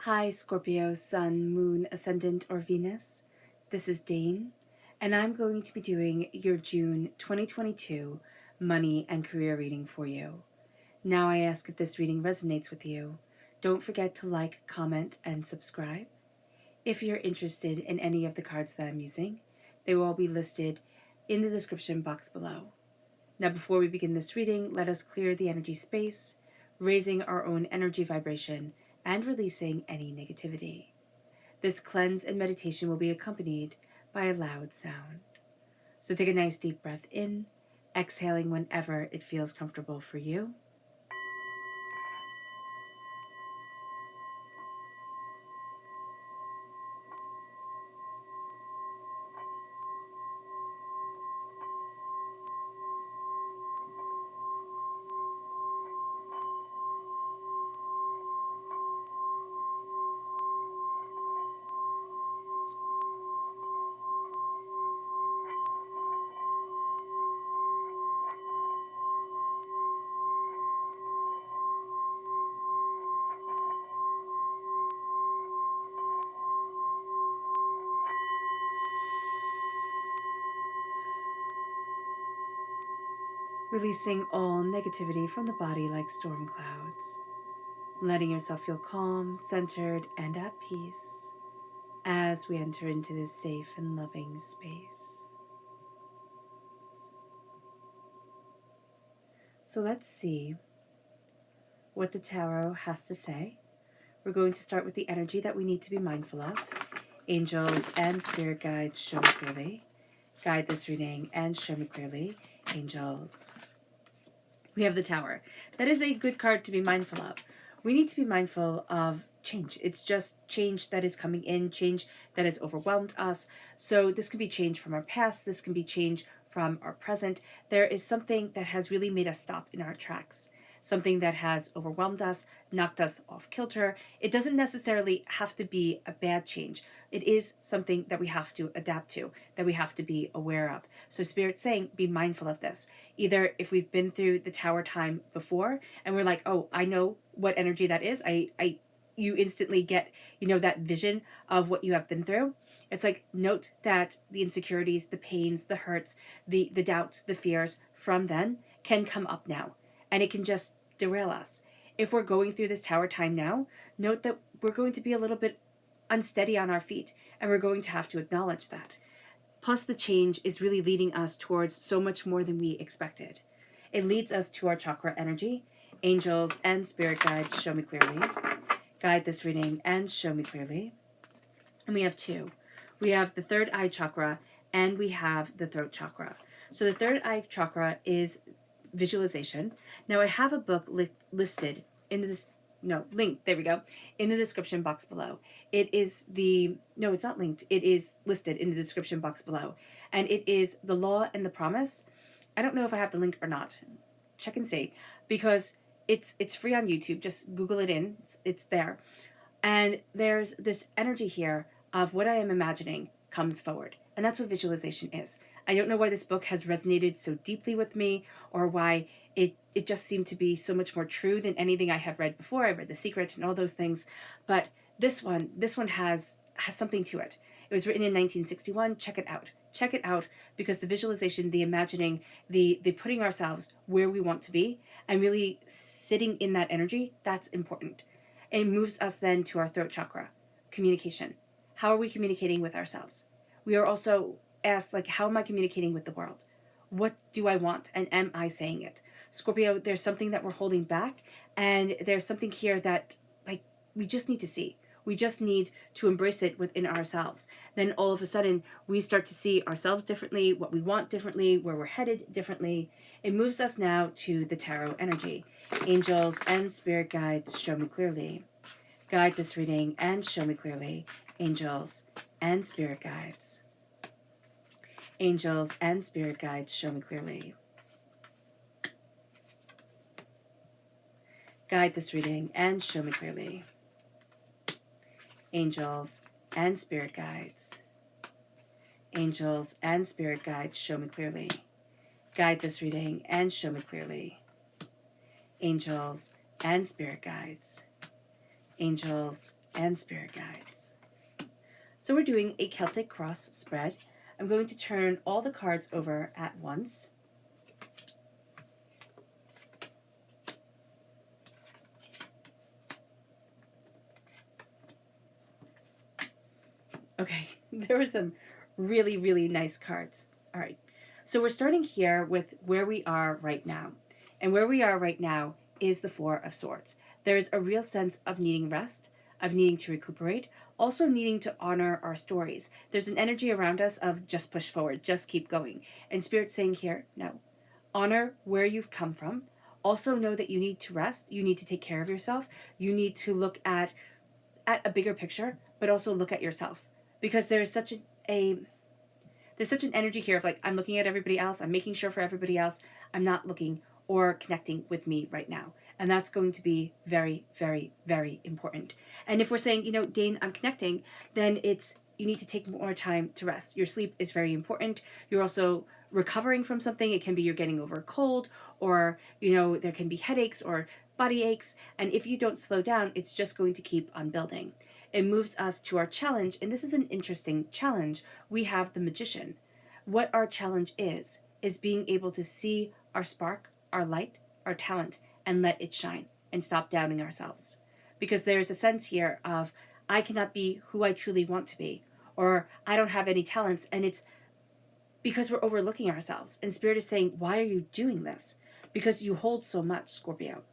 Hi, Scorpio, Sun, Moon, Ascendant, or Venus. This is Dane, and I'm going to be doing your June 2022 money and career reading for you. Now I ask if this reading resonates with you. Don't forget to like, comment, and subscribe. If you're interested in any of the cards that I'm using, they will all be listed in the description box below. Now before we begin this reading, let us clear the energy space, raising our own energy vibration and releasing any negativity. This cleanse and meditation will be accompanied by a loud sound. So take a nice deep breath in, exhaling whenever it feels comfortable for you. Releasing all negativity from the body like storm clouds. Letting yourself feel calm, centered, and at peace as we enter into this safe and loving space. So let's see what the tarot has to say. We're going to start with the energy that we need to be mindful of. Angels and spirit guides, show me clearly. Guide this reading and show me clearly. Angels. We have the Tower. That is a good card to be mindful of. We need to be mindful of change. It's just change that is coming in, change that has overwhelmed us. So this can be change from our past. This can be change from our present. There is something that has really made us stop in our tracks. Something that has overwhelmed us, knocked us off kilter. It doesn't necessarily have to be a bad change. It is something that we have to adapt to, that we have to be aware of. So Spirit's saying, be mindful of this. Either if we've been through the Tower time before and we're like, oh, I know what energy that is. You instantly get, that vision of what you have been through. It's like, note that the insecurities, the pains, the hurts, the doubts, the fears from then can come up now. And it can just derail us. If we're going through this Tower time now, note that we're going to be a little bit unsteady on our feet, and we're going to have to acknowledge that. Plus, the change is really leading us towards so much more than we expected. It leads us to our chakra energy. Angels and spirit guides, show me clearly. Guide this reading and show me clearly. And we have two. We have the third eye chakra and we have the throat chakra. So the third eye chakra is visualization. Now I have a book listed in this, linked, there we go, in the description box below. It is it's not linked, it is listed in the description box below. And it is The Law and the Promise. I don't know if I have the link or not. Check and see, because it's free on YouTube. Just Google it in, it's there. And there's this energy here of what I am imagining comes forward. And that's what visualization is. I don't know why this book has resonated so deeply with me, or why it just seemed to be so much more true than anything I have read before. I read The Secret and all those things. But this one has something to it. It was written in 1961. Check it out. Check it out, because the visualization, the imagining, the putting ourselves where we want to be and really sitting in that energy, that's important. It moves us then to our throat chakra, communication. How are we communicating with ourselves? We are also asked, how am I communicating with the world? What do I want, and am I saying it? Scorpio, there's something that we're holding back, and there's something here that, we just need to see. We just need to embrace it within ourselves. Then all of a sudden, we start to see ourselves differently, what we want differently, where we're headed differently. It moves us now to the tarot energy. Angels and spirit guides, show me clearly. Guide this reading and show me clearly. Angels and spirit guides. Angels and spirit guides, show me clearly. Guide this reading and show me clearly. Angels and spirit guides. Angels and spirit guides, show me clearly. Guide this reading and show me clearly. Angels and spirit guides. Angels and spirit guides. So we're doing a Celtic cross spread. I'm going to turn all the cards over at once. Okay, there were some really, really nice cards. All right, so we're starting here with where we are right now. And where we are right now is the Four of Swords. There is a real sense of needing rest, of needing to recuperate, also needing to honor our stories. There's an energy around us of just push forward, just keep going. And Spirit's saying here, no. Honor where you've come from. Also know that you need to rest, you need to take care of yourself, you need to look at a bigger picture, but also look at yourself. Because there's such an energy here of like, I'm looking at everybody else, I'm making sure for everybody else, I'm not looking or connecting with me right now. And that's going to be very, very, very important. And if we're saying, Dane, I'm connecting, then it's, you need to take more time to rest. Your sleep is very important. You're also recovering from something. It can be you're getting over a cold, or, there can be headaches or body aches. And if you don't slow down, it's just going to keep on building. It moves us to our challenge, and this is an interesting challenge. We have the Magician. What our challenge is being able to see our spark, our light, our talent, and let it shine, and stop doubting ourselves. Because there's a sense here of, I cannot be who I truly want to be, or I don't have any talents, and it's because we're overlooking ourselves. And Spirit is saying, why are you doing this? Because you hold so much, Scorpio.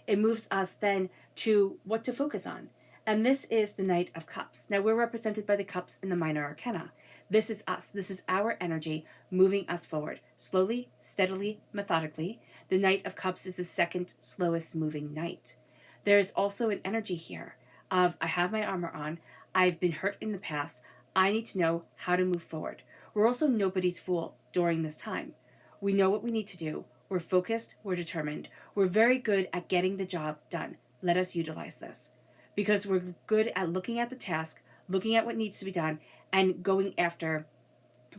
It moves us then to what to focus on. And this is the Knight of Cups. Now, we're represented by the cups in the minor arcana. This is us. This is our energy moving us forward, slowly, steadily, methodically. The Knight of Cups is the second slowest moving knight. There's also an energy here of, I have my armor on, I've been hurt in the past, I need to know how to move forward. We're also nobody's fool during this time. We know what we need to do. We're focused, we're determined. We're very good at getting the job done. Let us utilize this. Because we're good at looking at the task, looking at what needs to be done, and going after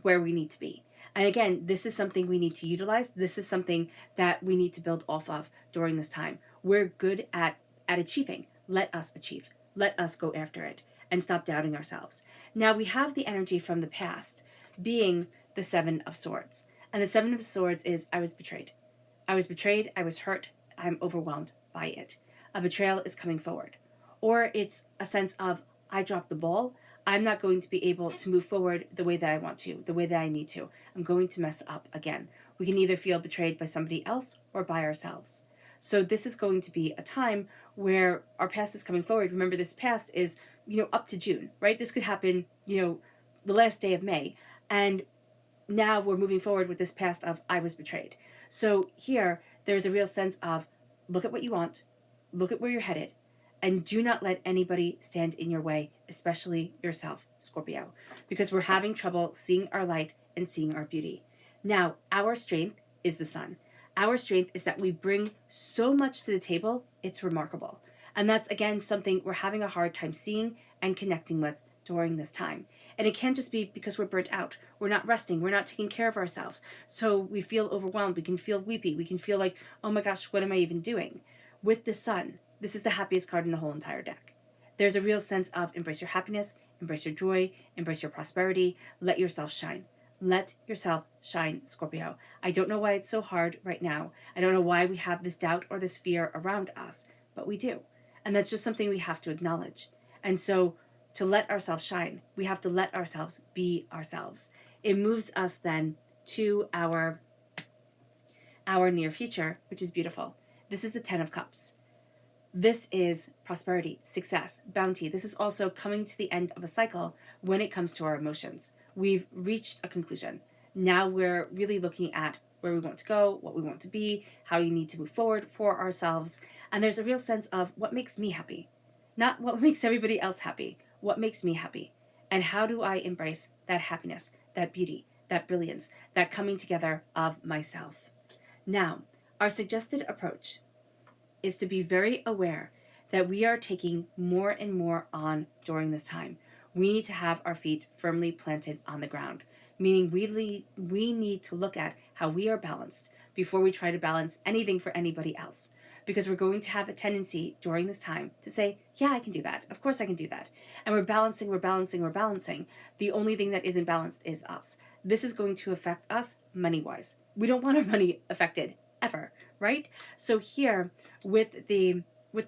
where we need to be. And again, this is something we need to utilize. This is something that we need to build off of during this time. We're good at achieving. Let us achieve. Let us go after it and stop doubting ourselves. Now we have the energy from the past being the Seven of Swords. And the Seven of Swords is, I was betrayed. I was betrayed, I was hurt, I'm overwhelmed by it. A betrayal is coming forward. Or it's a sense of, I dropped the ball, I'm not going to be able to move forward the way that I want to, the way that I need to. I'm going to mess up again. We can either feel betrayed by somebody else or by ourselves. So this is going to be a time where our past is coming forward. Remember, this past is, up to June, right? This could happen, the last day of May. And now we're moving forward with this past of, I was betrayed. So here, there's a real sense of, look at what you want, look at where you're headed, and do not let anybody stand in your way, especially yourself, Scorpio, because we're having trouble seeing our light and seeing our beauty. Now, our strength is the sun. Our strength is that we bring so much to the table, it's remarkable. And that's, again, something we're having a hard time seeing and connecting with during this time. And it can't just be because we're burnt out. We're not resting. We're not taking care of ourselves. So we feel overwhelmed. We can feel weepy. We can feel like, oh my gosh, what am I even doing? With the sun, this is the happiest card in the whole entire deck. There's a real sense of embrace your happiness, embrace your joy, embrace your prosperity, let yourself shine. Let yourself shine, Scorpio. I don't know why it's so hard right now. I don't know why we have this doubt or this fear around us, but we do. And that's just something we have to acknowledge. And so to let ourselves shine, we have to let ourselves be ourselves. It moves us then to our near future, which is beautiful. This is the Ten of Cups. This is prosperity, success, bounty. This is also coming to the end of a cycle when it comes to our emotions. We've reached a conclusion. Now we're really looking at where we want to go, what we want to be, how you need to move forward for ourselves. And there's a real sense of what makes me happy, not what makes everybody else happy, what makes me happy. And how do I embrace that happiness, that beauty, that brilliance, that coming together of myself. Now, our suggested approach is to be very aware that we are taking more and more on during this time. We need to have our feet firmly planted on the ground, meaning we need to look at how we are balanced before we try to balance anything for anybody else. because we're going to have a tendency during this time to say, yeah, I can do that. Of course I can do that. And we're balancing. The only thing that isn't balanced is us. This is going to affect us money-wise. We don't want our money affected ever, right? So here with the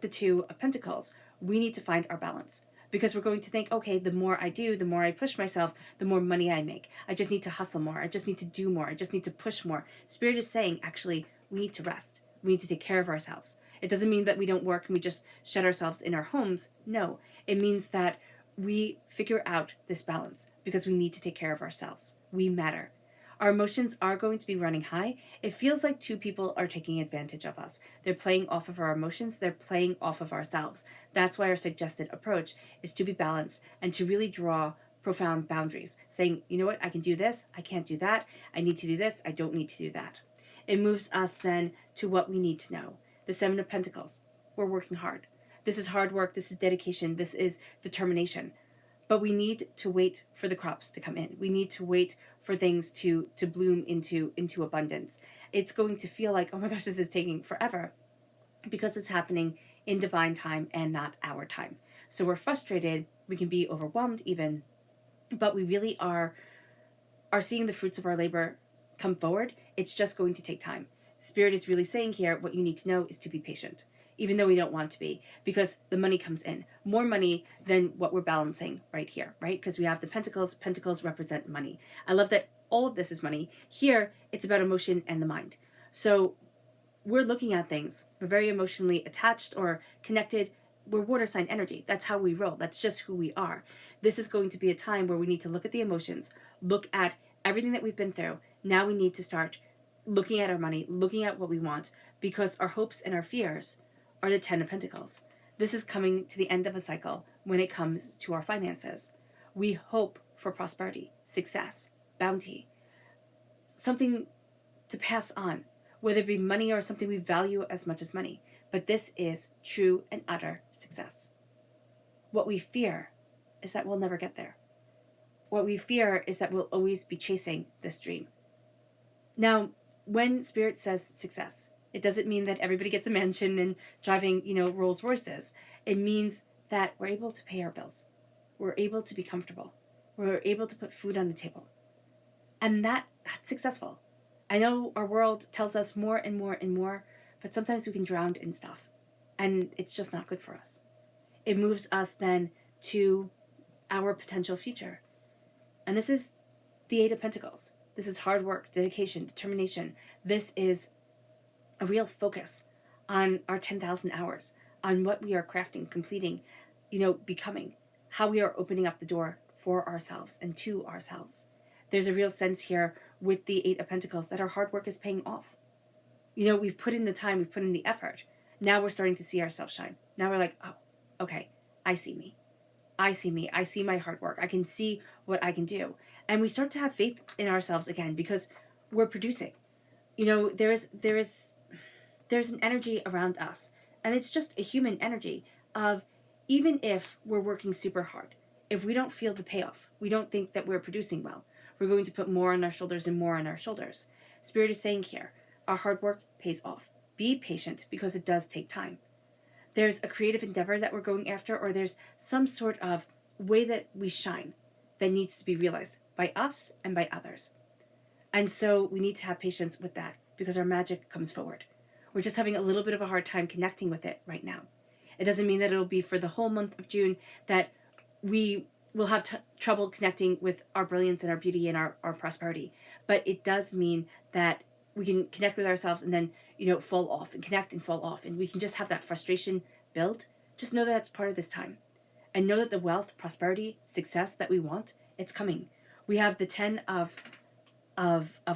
Two of Pentacles, we need to find our balance, because we're going to think, okay, the more I do, the more I push myself, the more money I make. I just need to hustle more. I just need to do more. I just need to push more. Spirit is saying, actually, we need to rest. We need to take care of ourselves. It doesn't mean that we don't work and we just shut ourselves in our homes. No, it means that we figure out this balance, because we need to take care of ourselves. We matter. Our emotions are going to be running high. It feels like two people are taking advantage of us. They're playing off of our emotions. They're playing off of ourselves. That's why our suggested approach is to be balanced and to really draw profound boundaries, saying, you know what, I can do this, I can't do that, I need to do this, I don't need to do that. It moves us then to what we need to know. The Seven of Pentacles. We're working hard. This is hard work. This is dedication. This is determination. But we need to wait for the crops to come in. We need to wait for things to bloom into abundance. It's going to feel like, oh my gosh, this is taking forever, because it's happening in divine time and not our time. So we're frustrated. We can be overwhelmed even, but we really are seeing the fruits of our labor come forward. It's just going to take time. Spirit is really saying here, what you need to know is to be patient, even though we don't want to be, because the money comes in. More money than what we're balancing right here, right? Because we have the Pentacles. Pentacles represent money. I love that all of this is money. Here, it's about emotion and the mind. So we're looking at things. We're very emotionally attached or connected. We're water sign energy. That's how we roll. That's just who we are. This is going to be a time where we need to look at the emotions, look at everything that we've been through. Now we need to start looking at our money, looking at what we want, because our hopes and our fears are the Ten of Pentacles. This is coming to the end of a cycle when it comes to our finances. We hope for prosperity, success, bounty, something to pass on, whether it be money or something we value as much as money. But this is true and utter success. What we fear is that we'll never get there. What we fear is that we'll always be chasing this dream. Now, when Spirit says success, it doesn't mean that everybody gets a mansion and driving, Rolls Royces. It means that we're able to pay our bills. We're able to be comfortable. We're able to put food on the table. And that's successful. I know our world tells us more and more and more, but sometimes we can drown in stuff. And it's just not good for us. It moves us then to our potential future. And this is the Eight of Pentacles. This is hard work, dedication, determination. This is a real focus on our 10,000 hours, on what we are crafting, completing, becoming, how we are opening up the door for ourselves and to ourselves. There's a real sense here with the Eight of Pentacles that our hard work is paying off. We've put in the time, we've put in the effort. Now we're starting to see ourselves shine. Now we're like, oh, okay, I see me. I see my hard work. I can see what I can do. And we start to have faith in ourselves again, because we're producing. There's an energy around us, and it's just a human energy of, even if we're working super hard, if we don't feel the payoff, we don't think that we're producing well, we're going to put more on our shoulders and more on our shoulders. Spirit is saying here, our hard work pays off. Be patient, because it does take time. There's a creative endeavor that we're going after, or there's some sort of way that we shine that needs to be realized by us and by others. And so we need to have patience with that, because our magic comes forward. We're just having a little bit of a hard time connecting with it right now. It doesn't mean that it'll be for the whole month of June that we will have trouble connecting with our brilliance and our beauty and our prosperity. But it does mean that we can connect with ourselves and then, fall off and connect and fall off. And we can just have that frustration build. Just know that that's part of this time. And know that the wealth, prosperity, success that we want, it's coming. We have the Ten of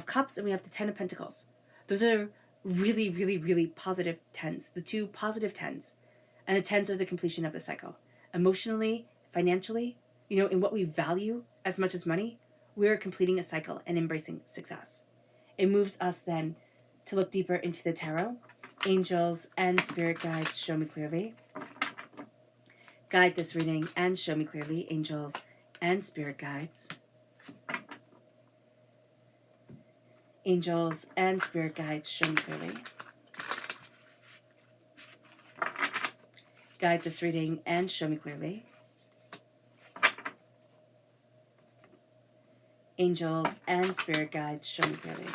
Cups, and we have the Ten of Pentacles. Those are really, really, really positive tens. The two positive tens. And the tens are the completion of the cycle. Emotionally, financially, in what we value as much as money, we're completing a cycle and embracing success. It moves us then to look deeper into the tarot. Angels and spirit guides, show me clearly. Guide this reading and show me clearly, angels and spirit guides. Angels and spirit guides, show me clearly. Guide this reading and show me clearly. Angels and spirit guides, show me clearly.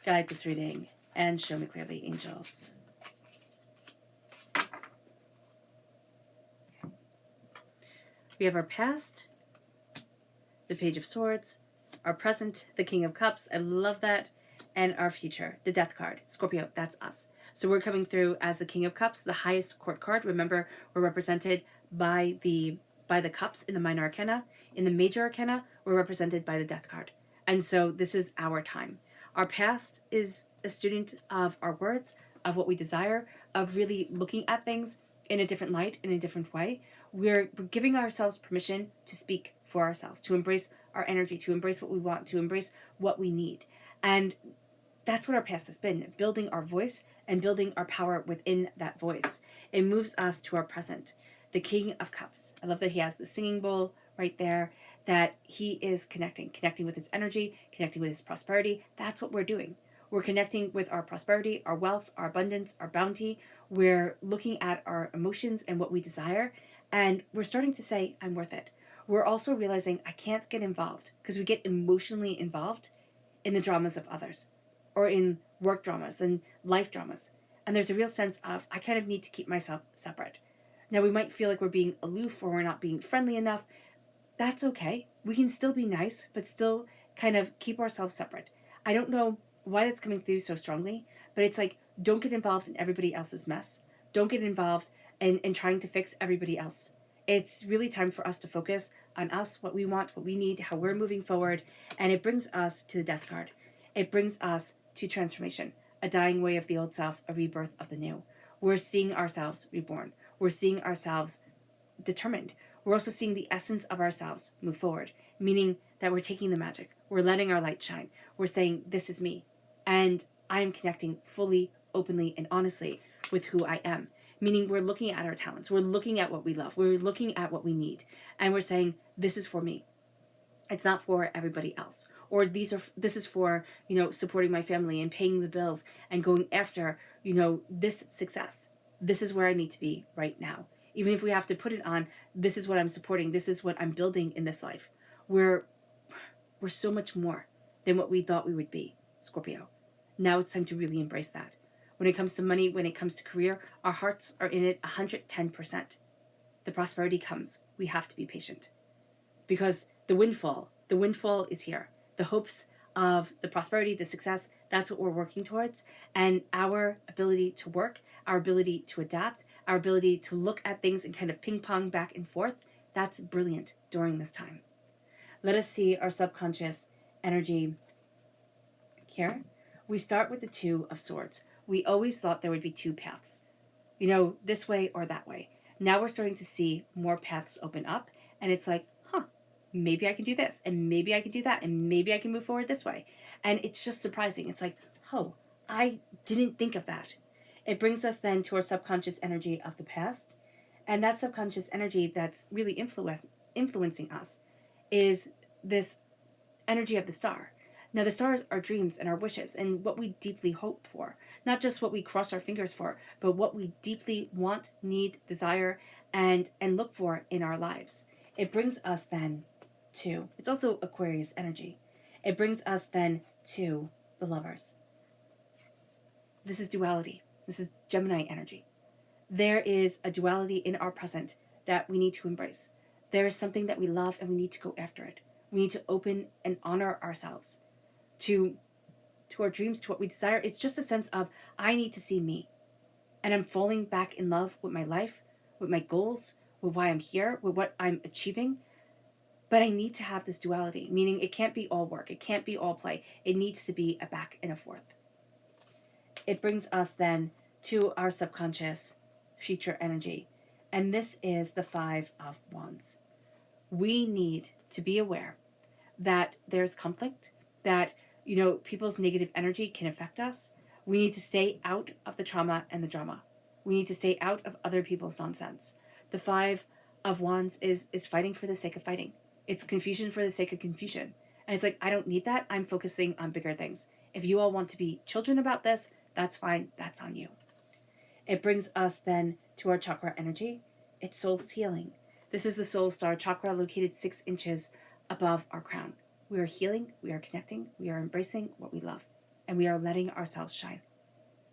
Guide this reading and show me clearly, angels. We have our past, the Page of Swords, our present, the King of Cups, I love that, and our future, the Death card. Scorpio, that's us. So we're coming through as the King of Cups, the highest court card. Remember, we're represented by the cups in the minor arcana. In the major arcana, we're represented by the Death card. And so this is our time. Our past is a student of our words, of what we desire, of really looking at things in a different light, in a different way. We're giving ourselves permission to speak for ourselves, to embrace our energy, to embrace what we want, to embrace what we need. And that's what our past has been, building our voice and building our power within that voice. It moves us to our present, the King of Cups. I love that he has the singing bowl right there, that he is connecting with his energy, connecting with his prosperity. That's what we're doing. We're connecting with our prosperity, our wealth, our abundance, our bounty. We're looking at our emotions and what we desire, and we're starting to say, I'm worth it. We're also realizing I can't get involved, because we get emotionally involved in the dramas of others, or in work dramas and life dramas. And there's a real sense of, I kind of need to keep myself separate. Now, we might feel like we're being aloof or we're not being friendly enough. That's okay. We can still be nice, but still kind of keep ourselves separate. I don't know why that's coming through so strongly, but it's like, don't get involved in everybody else's mess. Don't get involved in trying to fix everybody else. It's really time for us to focus on us, what we want, what we need, how we're moving forward. And it brings us to the Death card. It brings us to transformation, a dying way of the old self, a rebirth of the new. We're seeing ourselves reborn. We're seeing ourselves determined. We're also seeing the essence of ourselves move forward, meaning that we're taking the magic. We're letting our light shine. We're saying, this is me. And I am connecting fully, openly, and honestly with who I am. Meaning we're looking at our talents. We're looking at what we love. We're looking at what we need. And we're saying, this is for me. It's not for everybody else. Or this is for, supporting my family and paying the bills and going after, this success. This is where I need to be right now. Even if we have to put it on, this is what I'm supporting. This is what I'm building in this life. We're so much more than what we thought we would be, Scorpio. Now it's time to really embrace that. When it comes to money, when it comes to career, our hearts are in it 110%. The prosperity comes. We have to be patient. Because the windfall is here. The hopes of the prosperity, the success, that's what we're working towards. And our ability to work, our ability to adapt, our ability to look at things and kind of ping pong back and forth, that's brilliant during this time. Let us see our subconscious energy here. We start with the Two of Swords. We always thought there would be two paths, this way or that way. Now we're starting to see more paths open up, and it's like, maybe I can do this, and maybe I can do that, and maybe I can move forward this way. And it's just surprising. It's like, I didn't think of that. It brings us then to our subconscious energy of the past, and that subconscious energy that's really influencing us is this energy of the star. Now, the stars are dreams and our wishes and what we deeply hope for. Not just what we cross our fingers for, but what we deeply want, need, desire, and look for in our lives. It brings us then to, it's also Aquarius energy. It brings us then to the Lovers. This is duality. This is Gemini energy. There is a duality in our present that we need to embrace. There is something that we love and we need to go after it. We need to open and honor ourselves to our dreams, to what we desire. It's just a sense of, I need to see me. And I'm falling back in love with my life, with my goals, with why I'm here, with what I'm achieving. But I need to have this duality, meaning it can't be all work. It can't be all play. It needs to be a back and a forth. It brings us then to our subconscious future energy. And this is the Five of Wands. We need to be aware that there's conflict, that, people's negative energy can affect us. We need to stay out of the trauma and the drama. We need to stay out of other people's nonsense. The Five of Wands is fighting for the sake of fighting. It's confusion for the sake of confusion. And it's like, I don't need that. I'm focusing on bigger things. If you all want to be children about this, That's fine. That's on you. It brings us then to our chakra energy. It's soul healing. This is the soul star chakra located 6 inches above our crown. We are healing, we are connecting, we are embracing what we love, and we are letting ourselves shine.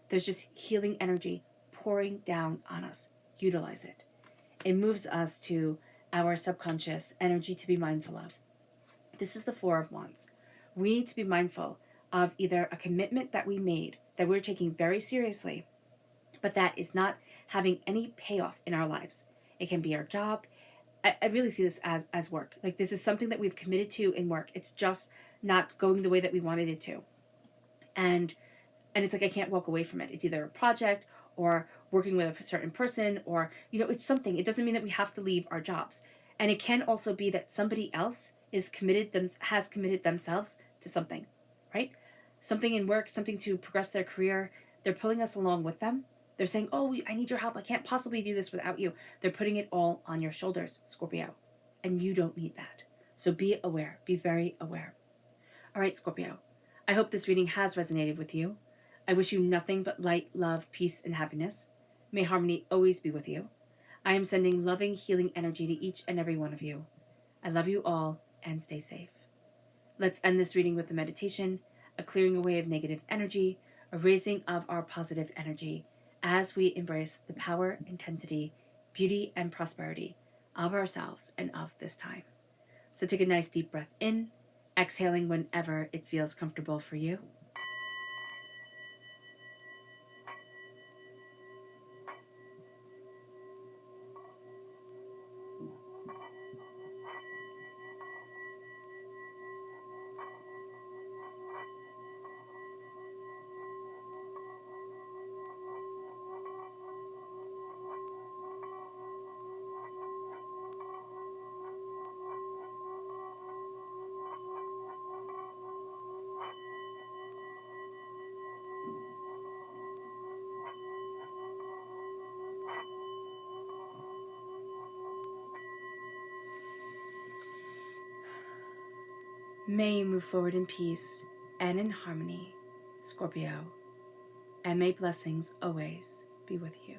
There's just healing energy pouring down on us. Utilize it. It moves us to our subconscious energy to be mindful of. This is the 4 of Wands. We need to be mindful of either a commitment that we made that we're taking very seriously, but that is not having any payoff in our lives. It can be our job. I really see this as work. Like, this is something that we've committed to in work. It's just not going the way that we wanted it to. And it's like I can't walk away from it. It's either a project or working with a certain person, or, it's something. It doesn't mean that we have to leave our jobs. And it can also be that somebody else has committed themselves to something, right? Something in work, something to progress their career. They're pulling us along with them. They're saying, oh, I need your help. I can't possibly do this without you. They're putting it all on your shoulders, Scorpio. And you don't need that. So be aware. Be very aware. All right, Scorpio. I hope this reading has resonated with you. I wish you nothing but light, love, peace, and happiness. May harmony always be with you. I am sending loving, healing energy to each and every one of you. I love you all, and stay safe. Let's end this reading with a meditation, a clearing away of negative energy, a raising of our positive energy, as we embrace the power, intensity, beauty, and prosperity of ourselves and of this time. So take a nice deep breath in, exhaling whenever it feels comfortable for you. May you move forward in peace and in harmony, Scorpio, and may blessings always be with you.